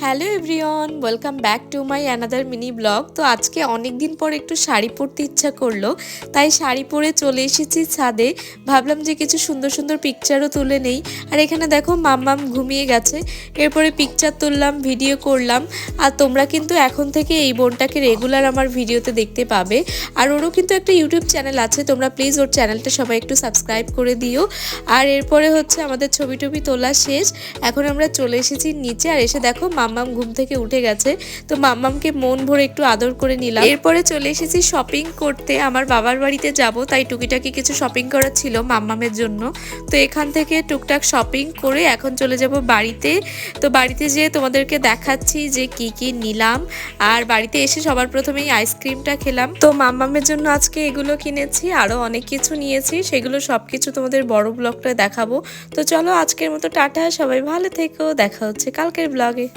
Hello everyone, welcome back to my another mini blog. তো আজকে অনেক দিন পর একটু শাড়ি পরতে ইচ্ছা করলো, তাই শাড়ি পরে চলে এসেছি ছাদে। ভাবলাম যে কিছু সুন্দর সুন্দর পিকচারও তুলে নেই। আর এখানে দেখো মাম্মাম ঘুমিয়ে গেছে। এরপরে পিকচার তুললাম, ভিডিও করলাম। আর তোমরা কিন্তু এখন থেকে এই বোনটাকে রেগুলার আমার ভিডিওতে দেখতে পাবে। আর ওরও কিন্তু একটা ইউটিউব চ্যানেল আছে, তোমরা প্লিজ ওর চ্যানেলটা সবাই একটু সাবস্ক্রাইব করে দিও। আর এরপরে হচ্ছে আমাদের ছবি টবি তোলা শেষ। এখন আমরা চলে এসেছি নিচে। আর এসে দেখো মাম্মাম ঘুম থেকে উঠে গেছে, তো মাম্মামকে মন ভরে একটু আদর করে নিলাম। এরপরে চলে এসেছি শপিং করতে, আমার বাবার বাড়িতে যাব, তাই টুকিটাকি কিছু শপিং করা ছিল মাম্মামের জন্য। তো এখান থেকে টুকটাক শপিং করে এখন চলে যাব বাড়িতে। তো বাড়িতে যেয়ে তোমাদেরকে দেখাচ্ছি যে কি কি নিলাম। আর বাড়িতে এসে সবার প্রথমেই আইসক্রিমটা খেলাম। তো মাম্মামের জন্য আজকে এগুলো কিনেছি, আরও অনেক কিছু নিয়েছি, সেগুলো সব কিছু তোমাদের বড় ব্লগটা দেখাবো। তো চলো আজকের মতো টাটা, সবাই ভালো থেকো, দেখা হচ্ছে কালকের ব্লগে।